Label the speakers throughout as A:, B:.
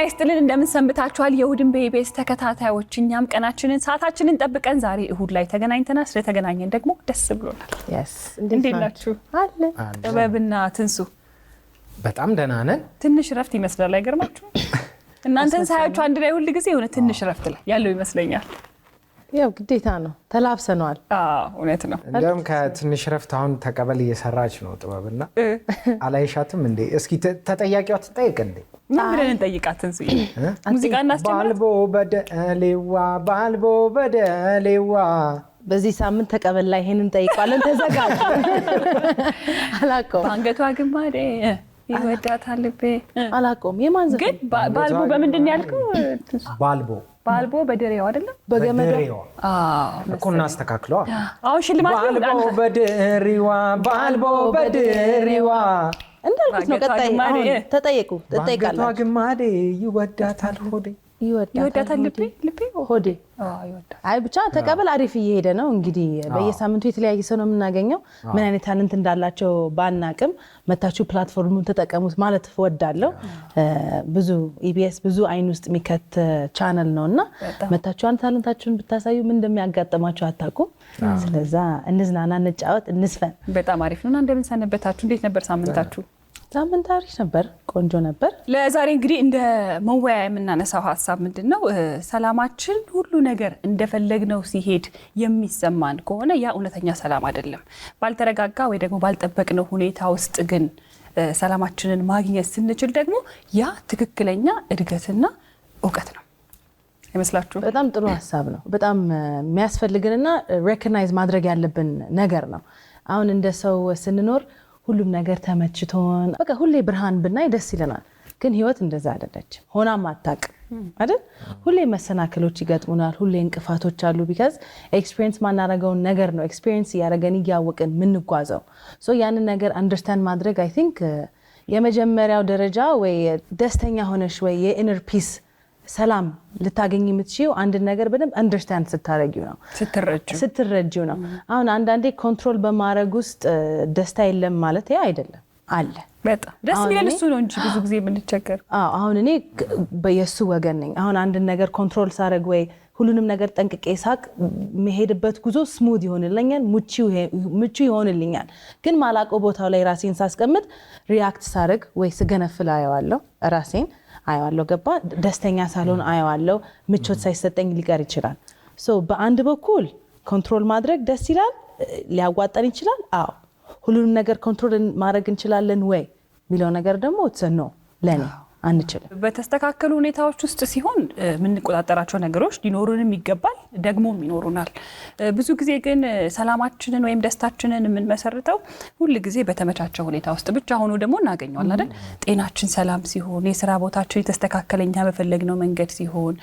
A: ይስጥልን እንደምን ሰንብታችኋል የእሁድን በኢቢኤስ ተከታታዮች እኛም ቀናችንን ሰዓታችንን ጠብቀን ዛሬ እሁድ ላይ ተገናኝተናል ስለተገናኘን ደግሞ ደስ ብሎናል እንዴት ናችሁ አለ ጥበብና ትንሱ
B: በጣም ደህና ነን
A: ትንሽ ረፍት ይመስላል አይገርማችሁ እናንተን ሳያችሁ አንድ ላይ ሁሉ ጊዜ የሆነ ትንሽ ረፍት ላይ ያለው ይመስለኛል
C: ያው ግዴታ ነው ተላብሰናል
A: እውነት ነው
B: እንደም ከትንሽ ረፍት አሁን ተቀበል እየሰራች ነው ጥበብና አላይሻትም እንዴ እስኪ ተጠያቂዋ ትጠይቅ እንዴ
A: ምን ብለን እንጠይቃትን ሲይ ሙዚቃ እናስተምራት
B: ባልቦ በደሌዋ
C: በዚህ ሳምንት ተቀበል ላይ ይሄንን ጠይቃለን ተዘጋጅ አላቆም
A: አንገቷ ግማዴ ይወዳታል ልቤ
C: አላቆም የማን ዘፈን
A: ግን ባልቦ በምንድን ነው ያልከው ባልቦ በደሬው አይደለም
B: በገመደው እኮ እናስተካክለው
A: አሁን ሽልማት
C: ባልቦ በደሬዋ ባልቦ በደሬዋ እንዳልኩት ነው ቀጣይ ተጠየቁ ተጠይቃላችሁ
B: አንገቷ ግማዴ ይወዳታል ሆዴ
A: ይወዳታል ልቤ ሆዴ
C: ይወዳታል አይ ብቻ ተቀበል አሪፍ እየሄደ ነው እንግዲህ በየሳምንቱ የተለያየ ሰው ነው የምናገኘው ምን አይነት ታለንት እንዳላቸው ባናቅም መታችሁ ፕላትፎርሙን ተጠቀሙት ማለት ወዳለው ብዙ ኢቢኤስ ብዙ አይን ውስጥ የሚከት ቻናል ነውና መታችሁ አንተ ታለንታችሁን ብታሳዩ ምን እንደሚያጋጥማችሁ አታውቁም ስለዛ እንዝናና እንጫወት እንስፈን
A: በጣም አሪፍ ነውና እንደምን ሰነበታችሁ እንዴት ነበር ሳምንታችሁ
C: ሳምንት አሪፍ ነበር ቆንጆ ነበር
A: ለዛሬ እንግዲህ እንደ መወያያ የምናነሳው ሐሳብ ምንድነው ሰላማችን ሁሉ ነገር እንደፈለግነው ሲሄድ የሚሰማን ከሆነ ያ እውነተኛ ሰላም አይደለም ባልተረጋጋ ወይ ደግሞ ባልጠበቅነው ሁኔታ ውስጥ ግን ሰላማችንን ማግኘት ስንችል ደግሞ ያ ትክክለኛ እድገትና ዕውቀት ነው ይመስላችሁ
C: በጣም ጥሩ ሐሳብ ነው በጣም የሚያስፈልግንና ሪኮግናይዝ ማድረግ ያለብን ነገር ነው አሁን እንደ ሰው ስንኖር ሁሉም ነገር ተመችቶን በቃ ሁሌ ብርሃን ብናይ ደስ ይለናል ግን ህይወት እንደዛ አይደለች ሆናም አታቅ አይደል ሁሌ መሰናክሎች ይገጥሙናል ሁሌ እንቅፋቶች አሉ because ኤክስፒሪየንስ ማናረጋው ነገር ነው ኤክስፒሪየንስ ያረጋን ያወቅን ምን ጓዛው ሶ ያንን ነገር አንደርስታንድ ማድረግ አይ ቲንክ የመጀመሪያው ደረጃ ወይ ደስተኛ ሆነሽ ወይ የኢነር ፒስ ሰላም ልታገኝ የምትችይው አንድ ነገር በደንብ አንደርስታንድ ስታረጊው ነው ስትረጂው ነው አሁን አንዳንዴ ኮንትሮል በማድረግ ውስጥ ደስታ የለም ማለት ያ አይደለም አለ
A: በጣም ደስ ይላል እሱ ነው እንጂ ብዙ ጊዜ የምንቸገር
C: አሁን እኔ በየሱ ወገን ነኝ አሁን አንድ ነገር ኮንትሮል ሳረግ ወይ ሁሉንም ነገር ጠንቅቄ ሳቅ መሄድበት ጉዞ ስሙዝ ይሆንልኛል ምቹ ይሆንልኛል ግን ማላቆ ቦታው ላይ ራሴን ሳስቀምጥ ሪአክት ሳረግ ወይ ስገነፍል አየዋለሁ ራሴን አየዋለሁ ገባ ደስተኛ ሳልሆን አየዋለሁ ምቾት ሳይሰጠኝ ሊቀር ይችላል ሶ በአንድ በኩል ኮንትሮል ማድረግ ደስ ይላል ሊያዋጣን ይችላል አዎ ሁሉንም ነገር ኮንትሮል ማድረግ እንችላለን ወይ ሚለው ነገር ደግሞ ነው ለኔ አንችልም
A: በተስተካከሉ ሁኔታዎች ውስጥ ሲሆን ምን ቆጣጣራቸው ነገሮች ሊኖሩንም ይገባል ደግሞም ይኖሩናል ብዙ ጊዜ ግን ሰላማችንን ወይም ደስታችንን ምን መሰርተው ሁሉ ጊዜ በተመቻቸው ሁኔታ ውስጥ ብቻ ሆኖ ደግሞ እናገኘዋለን አይደል ጤናችን ሰላም ሲሆን የሥራ ቦታችን የተስተካከለኛ በፈለግነው መንገድ ሲሆን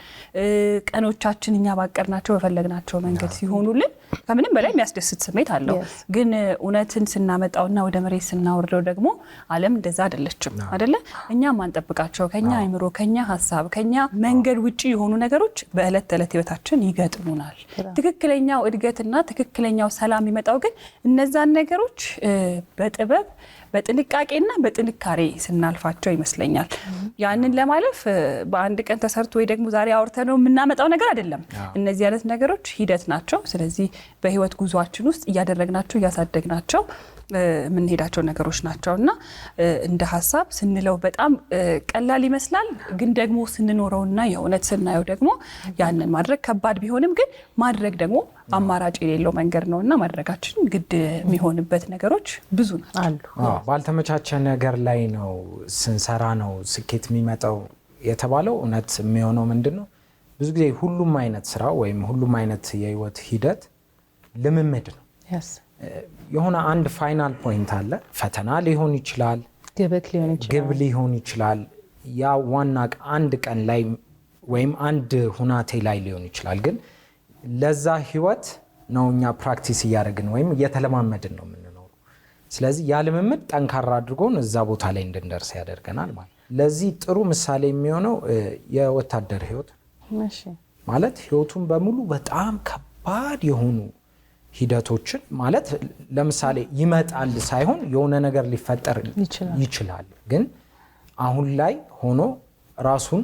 A: ቀኖቻችን እኛ ባቀርናቸው በፈለግናቸው መንገድ ሲሆኑልን ከምንም በላይ የሚያስደስት ስሜት አለው ግን እውነትን ስናመጣውና ወደ መሬት ስናወርደው ደግሞ ዓለም እንደዛ አይደለችም አይደለ እኛ ማንጠብቃቸው ከኛ አይምሮ ከኛ ሐሳብ ከኛ መንገድ ውጪ የሆኑ ነገሮች በእለት ተለት ህይወታችን ይገጥሙናል ትክክለኛው እድገትና ትክክለኛው ሰላም ይመጣው ግን እነዛን ነገሮች በጥበብ በጥንቃቄና በጥንካሬ ስናልፋቸው ይመስለኛል ያንን ለማለፍ በአንድ ቀን ተሰርቶ ወይ ደግሞ ዛሬ አውርተነው የምናመጣው ነገር አይደለም እነዚህ አይነት ነገሮች ሂደት ናቸው ስለዚህ በህይወት ጉዟችን ውስጥ ያደረግናቸው ያሳደግናቸው ምን ሄዳቸው ነገሮች ናቸውና እንደ ሐሳብ ስንለው በጣም ቀላል ይመስላል ግን ደግሞ ስንኖረውና የእውነት ስናየው ደግሞ ያንን ማድረግ ከባድ ቢሆንም ግን ማድረግ ደግሞ አማራጭ የሌለው መንገድ ነውና ማድረጋችን ግድ የሚሆንበት ነገሮች ብዙ ናቸው
B: ባልተመቻቸ ነገር ላይ ነው ስንሰራ ነው ስኬት የሚመጣው የተባለው እውነት የሚሆነው ምንድነው ብዙ ጊዜ ሁሉም አይነት ስራ ወይም ሁሉም አይነት የህይወት ሂደት ልምምድ ነው የሆነ አንድ ፋይናል ፖይንት አለ ፈተና ሊሆን ይችላል ግብ ሊሆን ይችላል ያ ዋና አንድ ቀን ላይ ወይም አንድ ሁናቴ ላይ ሊሆን ይችላል ግን ለዛ ህይወት ነው እኛ ፕራክቲስ ያደረግን ወይም እየተለማመድን ነው የምንኖረው ስለዚህ ያ ልምምድ ጠንካራ አድርጎን እዛ ቦታ ላይ እንድንደርስ ያደርገናል ማለት ለዚህ ጥሩ ምሳሌ የሚሆነው የወታደር ህይወት ማለት ህይወቱን በሙሉ በጣም ከባድ የሆኑ ሂደቶችን ማለት ለምሳሌ ይመጣል ሳይሆን የሆነ ነገር ሊፈጠር ይችላል ግን አሁን ላይ ሆኖ ራሱን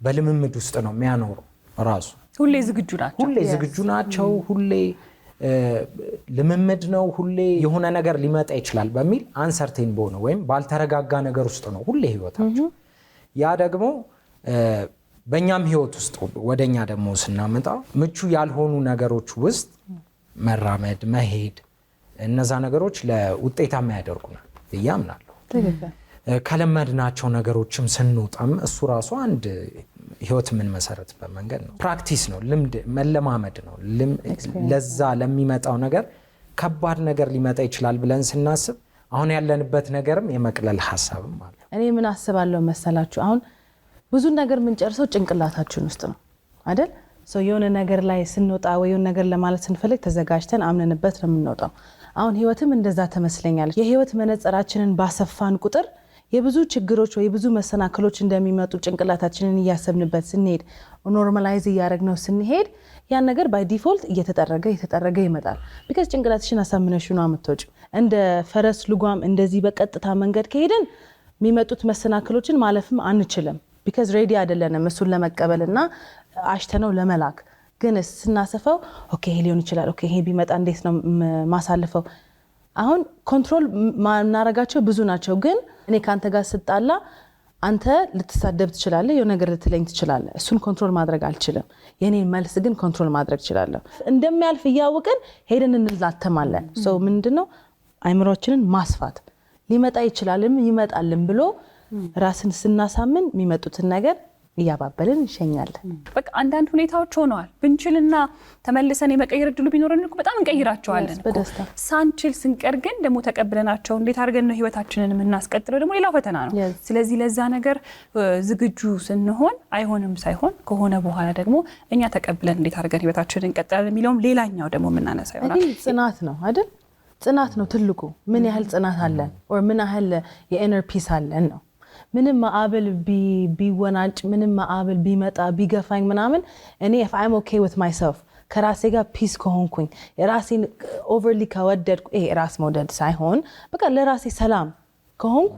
B: በልምምድ ውስጥ ነው የሚያኖሩ ራሱ
A: ሁሌ ዝግጁ ናቸው።
B: ሁሌ ዝግጁ ናቸው። ሁሌ ልምምድ ነው። ሁሌ የሆነ ነገር ሊመጣ ይችላል በሚል አንሰርቴን በሆነ ወይም ባልተረጋጋ ነገር ውስጥ ነው ሁሌ ህይወታቸው። ያ ደግሞ በእኛም ህይወት ውስጥ ወደኛ ደግሞ ስናመጣ ምቹ ያልሆኑ ነገሮች ውስጥ መራመድ፣ መሄድ እነዛ ነገሮች ለውጤታማ ያደርጉናል ብዬ አምናለሁ። ከለመድናቸው ነገሮችም ስንወጣም እሱ ራሱ አንድ ህይወት የምንመሰረትበት መንገድ ነው። ፕራክቲስ ነው፣ ልምድ መለማመድ ነው። ለዛ ለሚመጣው ነገር ከባድ ነገር ሊመጣ ይችላል ብለን ስናስብ አሁን ያለንበት ነገርም የመቅለል ሀሳብም አለ።
C: እኔ ምን አስባለሁ መሰላችሁ፣ አሁን ብዙ ነገር የምንጨርሰው ጭንቅላታችን ውስጥ ነው አይደል? የሆነ ነገር ላይ ስንወጣ ወይ የሆነ ነገር ለማለት ስንፈልግ ተዘጋጅተን አምነንበት ነው የምንወጣው። አሁን ህይወትም እንደዛ ትመስለኛለች። የህይወት መነጽራችንን ባሰፋን ቁጥር የብዙ ችግሮች ወይ ብዙ መሰናክሎች እንደሚመጡ ጭንቅላታችንን እያሰብንበት ስንሄድ ኖርማላይዝ እያደረግነው ስንሄድ ያን ነገር ባይ ዲፎልት እየተጠረገ ይመጣል። ቢካዝ ጭንቅላትሽን አሳምነሽ ነው የምትወጪው። እንደ ፈረስ ልጓም እንደዚህ በቀጥታ መንገድ ከሄድን የሚመጡት መሰናክሎችን ማለፍም አንችልም። ቢካዝ ሬዲ አይደለንም እሱን ለመቀበልና አሽተነው ለመላክ። ግን ስናሰፋው ኦኬ ይሄ ሊሆን ይችላል፣ ኦኬ ይሄ ቢመጣ እንዴት ነው ማሳልፈው? አሁን ኮንትሮል ማናረጋቸው ብዙ ናቸው። ግን እኔ ካንተ ጋር ስጣላ አንተ ልትሳደብ ትችላለህ፣ የሆነ ነገር ልትለኝ ትችላለህ። እሱን ኮንትሮል ማድረግ አልችልም። የኔን መልስ ግን ኮንትሮል ማድረግ እችላለሁ። እንደሚያልፍ እያወቅን ሄደን እንላተማለን። ምንድነው አይምሮችንን ማስፋት ሊመጣ ይችላልም ይመጣልም ብሎ ራስን ስናሳምን የሚመጡትን ነገር እያባበልን እንሸኛለን።
A: በቃ አንዳንድ ሁኔታዎች ሆነዋል ብንችልና ተመልሰን የመቀየር እድሉ ቢኖረን እኮ በጣም እንቀይራቸዋለን እኮ። ሳንችል ስንቀር ግን ደግሞ ተቀብለናቸው እንዴት አድርገን ነው ህይወታችንን የምናስቀጥለው ደግሞ ሌላው ፈተና ነው። ስለዚህ ለዛ ነገር ዝግጁ ስንሆን አይሆንም ሳይሆን ከሆነ በኋላ ደግሞ እኛ ተቀብለን እንዴት አድርገን ህይወታችንን እንቀጥላለን የሚለውም ሌላኛው ደግሞ የምናነሳው ይሆናል።
C: ጽናት ነው አይደል? ጽናት ነው ትልቁ። ምን ያህል ጽናት አለን or ምን ያህል የኢነር ፒስ አለን ነው። ምንም ማዕበል ቢወናጭ ምንም ማዕበል ቢመጣ ቢገፋኝ ምናምን እኔ if I'm okay with myself ከራሴ ጋር ፒስ ከሆንኩኝ የራሴን ኦቨርሊ ከወደድኩ ራስ መውደድ ሳይሆን በቃ ለራሴ ሰላም ከሆንኩ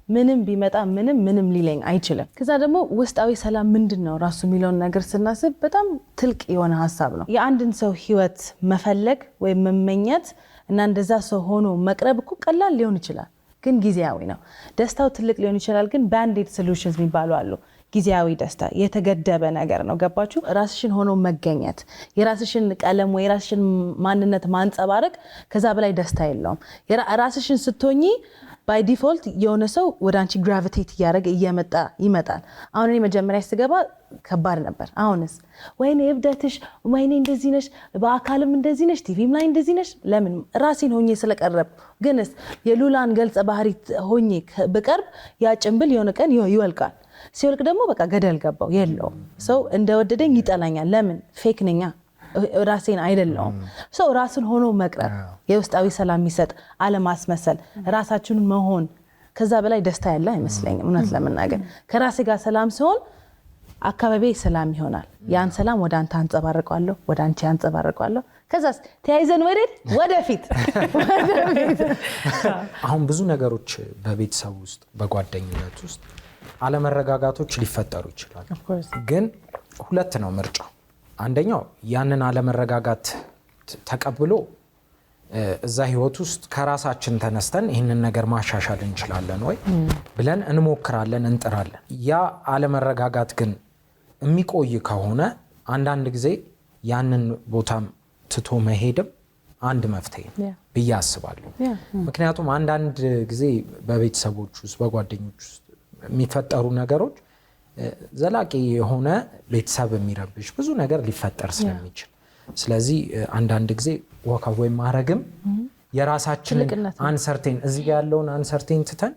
C: ምንም ቢመጣ ምንም ሊለኝ አይችልም። ከዛ ደግሞ ውስጣዊ ሰላም ምንድነው ራሱ የሚለውን ነገር ስናስብ በጣም ትልቅ የሆነ ሀሳብ ነው። የአንድን ሰው ህይወት መፈለግ ወይ መመኘት እና እንደዛ ሰው ሆኖ መቅረብ እኮ ቀላል ሊሆን ይችላል፣ ግን ጊዜያዊ ነው። ደስታው ትልቅ ሊሆን ይችላል፣ ግን ባንዴድ ሶሉሽንስ የሚባሉ አሉ። ጊዜያዊ ደስታ የተገደበ ነገር ነው። ገባችሁ? ራስሽን ሆኖ መገኘት፣ የራስሽን ቀለም ወይ የራስሽን ማንነት ማንጸባረቅ ከዛ በላይ ደስታ የለውም። ራስሽን ስትሆኚ ባይ ዲፎልት የሆነ ሰው ወደ አንቺ ግራቪቴት እያደረገ እየመጣ ይመጣል። አሁን እኔ መጀመሪያ ስገባ ከባድ ነበር። አሁንስ ወይኔ እብደትሽ፣ ወይኔ እንደዚህ ነሽ፣ በአካልም እንደዚህ ነሽ፣ ቲቪም ላይ እንደዚህ ነሽ። ለምን ራሴን ሆኜ ስለቀረብ። ግንስ የሉላን ገልጸ ባህሪ ሆኜ በቀርብ ያ ጭንብል የሆነ ቀን ይወልቃል። ሲወልቅ ደግሞ በቃ ገደል ገባው። የለውም ሰው እንደወደደኝ ይጠላኛል። ለምን? ፌክ ነኛ፣ ራሴን አይደለሁም። ሰው ራስን ሆኖ መቅረብ የውስጣዊ ሰላም የሚሰጥ አለማስመሰል፣ ራሳችንን መሆን ከዛ በላይ ደስታ ያለ አይመስለኝም። እውነት ለመናገር ከራሴ ጋር ሰላም ሲሆን አካባቢ ሰላም ይሆናል። ያን ሰላም ወደ አንተ አንጸባርቀዋለሁ፣ ወደ አንቺ አንጸባርቀዋለሁ። ከዛስ ተያይዘን ወደፊት።
B: አሁን ብዙ ነገሮች በቤተሰብ ውስጥ በጓደኝነት ውስጥ አለመረጋጋቶች ሊፈጠሩ ይችላሉ። ግን ሁለት ነው ምርጫው። አንደኛው ያንን አለመረጋጋት ተቀብሎ እዛ ህይወት ውስጥ ከራሳችን ተነስተን ይህንን ነገር ማሻሻል እንችላለን ወይ ብለን እንሞክራለን፣ እንጥራለን። ያ አለመረጋጋት ግን የሚቆይ ከሆነ አንዳንድ ጊዜ ያንን ቦታም ትቶ መሄድም አንድ መፍትሄ ብዬ አስባለሁ። ምክንያቱም አንዳንድ ጊዜ በቤተሰቦች ውስጥ በጓደኞች ውስጥ የሚፈጠሩ ነገሮች ዘላቂ የሆነ ቤተሰብ የሚረብሽ ብዙ ነገር ሊፈጠር ስለሚችል፣ ስለዚህ አንዳንድ ጊዜ ወካ ወይ ማረግም የራሳችንን አንሰርቴን እዚህ ጋር ያለውን አንሰርቴን ትተን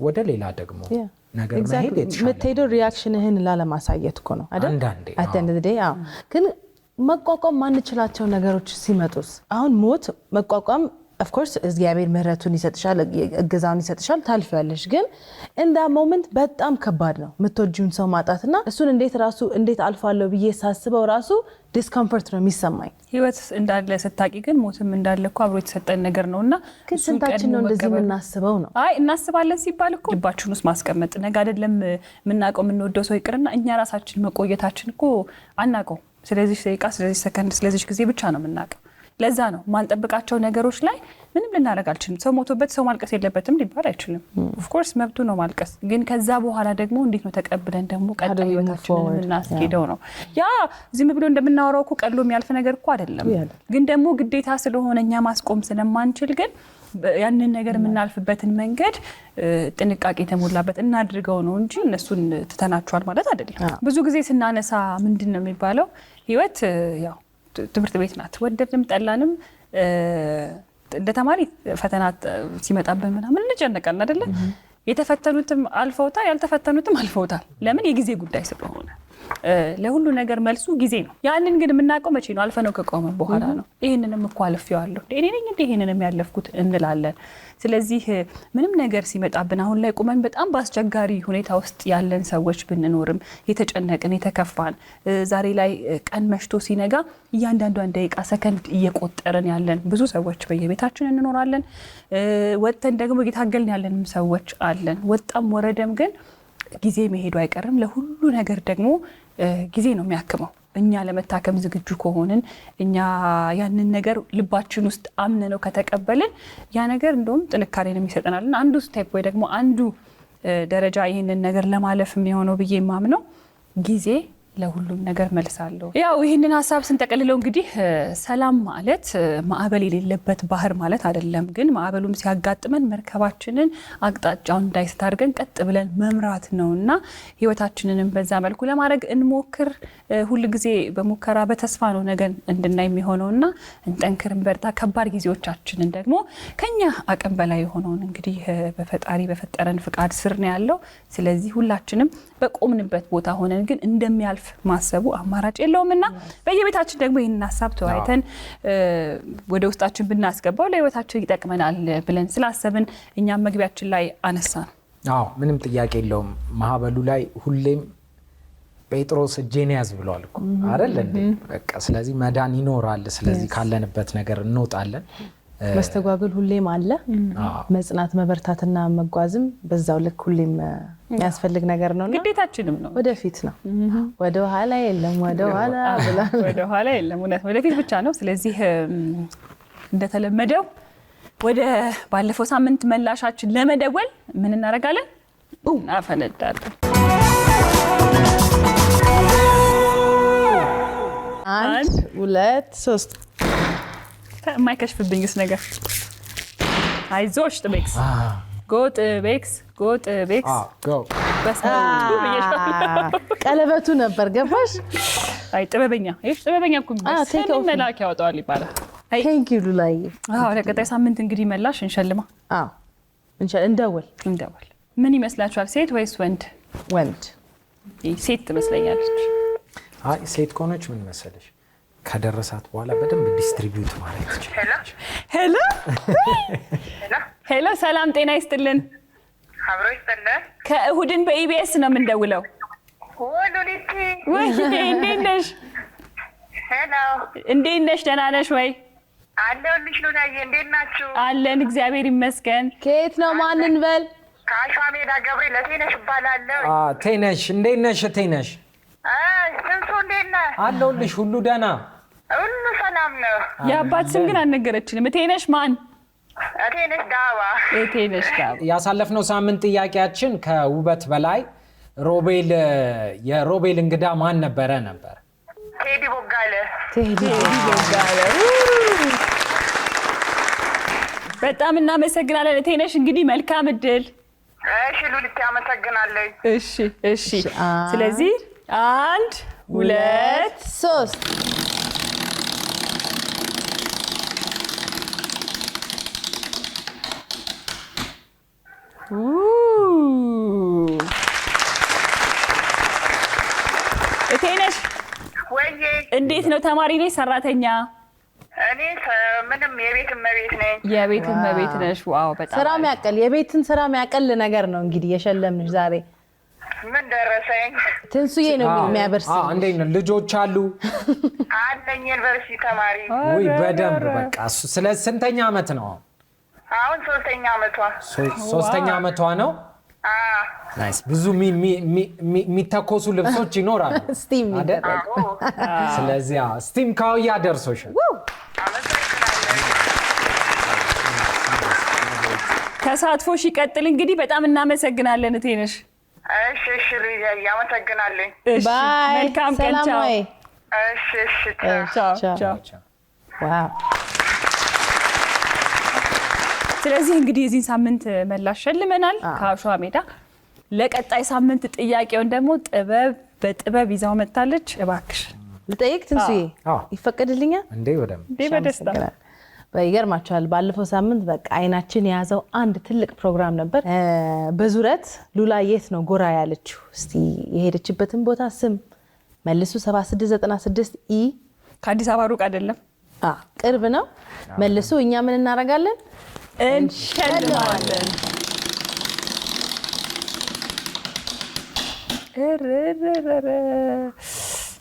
B: ወደ ሌላ ደግሞ ነገር መሄድ የተሻለ
C: የምትሄደው ሪያክሽንህን ላለማሳየት እኮ ነው አይደል? አንዳንዴ ግን መቋቋም ማንችላቸው ነገሮች ሲመጡስ፣ አሁን ሞት መቋቋም ኦፍ ኮርስ እግዚአብሔር ምህረቱን ይሰጥሻል እገዛውን ይሰጥሻል ታልፊያለሽ ግን እንዳ ሞመንት በጣም ከባድ ነው የምትወጂውን ሰው ማጣትና እሱን እንዴት አልፋለሁ ብዬ ሳስበው ራሱ ዲስኮምፎርት ነው የሚሰማኝ
A: ህይወት እንዳለ ስታቂ ግን ሞትም እንዳለ እኮ አብሮ የተሰጠን ነገር ነውና
C: ግን ስንታችን ነው እንደዚህ የምናስበው ነው
A: አይ እናስባለን ሲባል እኮ ልባችን ውስጥ ማስቀመጥ ነገ አይደለም የምናውቀው የምንወደው ሰው ይቅርና እኛ ራሳችን መቆየታችን እኮ አናውቀው ስለዚህ ደቂቃ ስለዚህ ሰከንድ ስለዚህ ጊዜ ብቻ ነው የምናውቀው ለዛ ነው ማንጠብቃቸው ነገሮች ላይ ምንም ልናደርግ አልችልም ሰው ሞቶበት ሰው ማልቀስ የለበትም ሊባል አይችልም ኦፍ ኮርስ መብቱ ነው ማልቀስ ግን ከዛ በኋላ ደግሞ እንዴት ነው ተቀብለን ደግሞ ቀጣይ ህይወታችንን እናስኬደው ነው ያ ዝም ብሎ እንደምናወራው እኮ ቀሎ የሚያልፍ ነገር እኮ አይደለም ግን ደግሞ ግዴታ ስለሆነ እኛ ማስቆም ስለማንችል ግን ያንን ነገር የምናልፍበትን መንገድ ጥንቃቄ የተሞላበት እናድርገው ነው እንጂ እነሱን ትተናቸዋል ማለት አይደለም ብዙ ጊዜ ስናነሳ ምንድነው የሚባለው ህይወት ያው ትምህርት ቤት ናት ወደድንም ጠላንም እንደ ተማሪ ፈተና ሲመጣብን ምናምን እንጨነቃለን አይደለ የተፈተኑትም አልፈውታል ያልተፈተኑትም አልፈውታል ለምን የጊዜ ጉዳይ ስለሆነ ለሁሉ ነገር መልሱ ጊዜ ነው ያንን ግን የምናውቀው መቼ ነው አልፈነው ከቆመ በኋላ ነው ይሄንንም እኮ አልፌዋለሁ እኔ ነኝ እንዴ ይሄንንም ያለፍኩት እንላለን ስለዚህ ምንም ነገር ሲመጣብን አሁን ላይ ቁመን በጣም በአስቸጋሪ ሁኔታ ውስጥ ያለን ሰዎች ብንኖርም የተጨነቅን የተከፋን ዛሬ ላይ ቀን መሽቶ ሲነጋ እያንዳንዷን ደቂቃ ሰከንድ እየቆጠርን ያለን ብዙ ሰዎች በየቤታችን እንኖራለን ወጥተን ደግሞ እየታገልን ያለንም ሰዎች አለን ወጣም ወረደም ግን ጊዜ መሄዱ አይቀርም ለሁሉ ነገር ደግሞ ጊዜ ነው የሚያክመው እኛ ለመታከም ዝግጁ ከሆንን እኛ ያንን ነገር ልባችን ውስጥ አምነነው ከተቀበልን ያ ነገር እንደውም ጥንካሬን የሚሰጠናልና አንዱ ስቴፕ ወይ ደግሞ አንዱ ደረጃ ይሄንን ነገር ለማለፍ የሚሆነው ብዬ ማምነው ጊዜ ለሁሉም ነገር መልሳለሁ ያው ይሄንን ሐሳብ ስንጠቀልለው እንግዲህ ሰላም ማለት ማዕበል የሌለበት ባህር ማለት አይደለም ግን ማዕበሉም ሲያጋጥመን መርከባችንን አቅጣጫውን እንዳይስት አድርገን ቀጥ ብለን መምራት ነውና ህይወታችንንም በዛ መልኩ ለማድረግ እንሞክር ሁሉ ጊዜ በሙከራ በተስፋ ነው ነገር እንድናይ የሚሆነውና እንጠንክርን በርታ ከባድ ጊዜዎቻችንን ደግሞ ከኛ አቅም በላይ የሆነውን እንግዲህ በፈጣሪ በፈጠረን ፍቃድ ስር ነው ያለው ስለዚህ ሁላችንም በቆምንበት ቦታ ሆነን ግን እንደሚያልፍ ማሰቡ አማራጭ የለውምና በየቤታችን ደግሞ ይሄንን ሐሳብ ተወያይተን ወደ ውስጣችን ብናስገባው ለህይወታችን ይጠቅመናል ብለን ስላሰብን እኛም መግቢያችን ላይ አነሳን
B: አዎ ምንም ጥያቄ የለውም ማዕበሉ ላይ ሁሌም ጴጥሮስ እጄን ያዝ ብሏል እኮ አይደል እንዴ በቃ ስለዚህ መዳን ይኖራል ስለዚህ ካለንበት ነገር እንወጣለን
C: መስተጓጎል ሁሌም አለ መጽናት መበርታትና መጓዝም በዛው ልክ ሁሌም የሚያስፈልግ ነገር ነውና
A: ግዴታችንም ነው
C: ወደፊት ነው ወደ ኋላ የለም ወደ ኋላ ብለን
A: ወደ ኋላ የለም ወደፊት ብቻ ነው ስለዚህ እንደተለመደው ወደ ባለፈው ሳምንት መላሻችን ለመደወል ምን እናደርጋለን እናፈነዳለን
C: 1 2 3
A: የማይከሽፍብኝስ ነገር አይዞሽ ጥቤክስ ጎጥ ቤክስ
C: ቀለበቱ ነበር ገባሽ
A: አይ ጥበበኛ ጥበበኛ እኮ መላክ ያወጣዋል ይባላል
C: ቴንክ ዩ ሉላይ
A: ለቀጣይ ሳምንት እንግዲህ መላሽ እንሸልማ
C: እንደወል
A: ምን ይመስላችኋል ሴት ወይስ ወንድ ሴት ትመስለኛለች
B: አይ ሴት ከሆነች ምን መሰለሽ ከደረሳት በኋላ በደንብ ዲስትሪቢዩት ማድረግ ትችላለች
A: ሄሎ ሰላም ጤና ይስጥልን
D: አብሮ ይስጥልን
A: ከእሁድን በኢቢኤስ ነው የምንደውለው
D: ወሉሊቲ
A: ወይ እንዴት ነሽ
D: ሄሎ
A: እንዴት ነሽ ደህና ነሽ ወይ
D: አለሁልሽ ሉላዬ እንዴት ናችሁ
A: አለን እግዚአብሔር ይመስገን
C: ከየት ነው ማንን በል
D: ከአሸዋ ሜዳ ገብርኤል ለቴነሽ እባላለሁ
B: ቴነሽ እንዴት ነሽ ቴነሽ
D: ስንቱ እንዴት ነህ
B: አለሁልሽ ሁሉ ደህና
D: ሁሉ ሰላም ነው
A: የአባት ስም ግን አልነገረችንም ቴነሽ ማን
D: ቴነሽ ዳባ
B: ያሳለፍነው ሳምንት ጥያቄያችን ከውበት በላይ የሮቤል እንግዳ ማን ነበረ ነበር
D: ቴዲ ቦጋለ
A: በጣም እናመሰግናለን ቴነሽ እንግዲህ መልካም እድል
D: እሺ ሉሊቲ አመሰግናለሁ
A: እሺ ስለዚህ 1 2
C: 3
A: ቴነሽ
D: ወይዬ
A: እንዴት ነው ተማሪ ነሽ ሰራተኛ
D: እኔ ምንም የቤት እመቤት ነኝ።
A: የቤት እመቤት ነሽ? ዋው በጣም
C: ስራ የሚያቀል የቤትን ስራ የሚያቀል ነገር ነው እንግዲህ የሸለምንሽ ዛሬ።
D: ምን ደረሰኝ?
C: ትንሱዬ ነው የሚያበርስ።
B: እንዴት ነው? ልጆች አሉ?
D: አለኝ፣ ዩኒቨርሲቲ ተማሪ።
B: ውይ በደንብ በቃ። ስለ ስንተኛ ዓመት ነው?
D: አሁን 3ኛ ዓመቷ።
B: 3ኛ ዓመቷ ነው። ናይስ። ብዙ የሚተኮሱ ልብሶች ይኖራሉ
C: ስቲም
B: አይደል? ስለዚህ ስቲም ካውያ ደርሶሻል።
A: ተሳትፎሽ ይቀጥል እንግዲህ። በጣም እናመሰግናለን እቴነሽ።
D: እሺ ልጅ አመሰግናለሁ።
C: ባይ።
A: መልካም ቀን። ቻው።
D: እሺ
A: ቻው።
C: ዋው።
A: ስለዚህ እንግዲህ የዚህን ሳምንት መላሽ ሸልመናል ከአሸዋ ሜዳ። ለቀጣይ ሳምንት ጥያቄውን ደግሞ በጥበብ ይዛው መጣለች። እባክሽ
C: ልጠይቅ ትንሱዬ? ይፈቀድልኛል
B: እንዴ?
A: በደስታ።
C: ይገርማችኋል፣ ባለፈው ሳምንት በቃ አይናችን የያዘው አንድ ትልቅ ፕሮግራም ነበር። በዙረት ሉላ የት ነው ጎራ ያለችው? እስቲ የሄደችበትን ቦታ ስም መልሱ። 7696 ኢ
A: ከአዲስ አበባ ሩቅ አይደለም፣
C: ቅርብ ነው። መልሱ። እኛ ምን እናደርጋለን?
A: እንሸልማለን።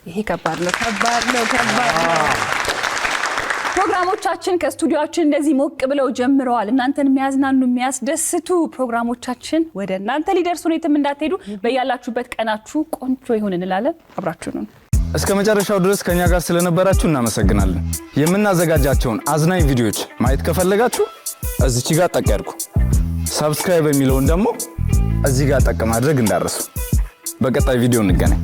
A: ይሄ ከባድ ነው። ፕሮግራሞቻችን ከስቱዲዮአችን እንደዚህ ሞቅ ብለው ጀምረዋል። እናንተን የሚያዝናኑ የሚያስደስቱ ፕሮግራሞቻችን ወደ እናንተ ሊደርሱ ነው። የትም እንዳትሄዱ። በያላችሁበት ቀናችሁ ቆንጆ ይሁን እንላለን። አብራችሁ ነው
E: እስከ መጨረሻው ድረስ ከኛ ጋር ስለነበራችሁ እናመሰግናለን። የምናዘጋጃቸውን አዝናኝ ቪዲዮዎች ማየት ከፈለጋችሁ እዚች ጋር ጠቅ ያድርጉ። ሰብስክራይብ የሚለውን ደግሞ እዚህ ጋር ጠቅ ማድረግ እንዳትረሱ። በቀጣይ ቪዲዮ እንገናኝ።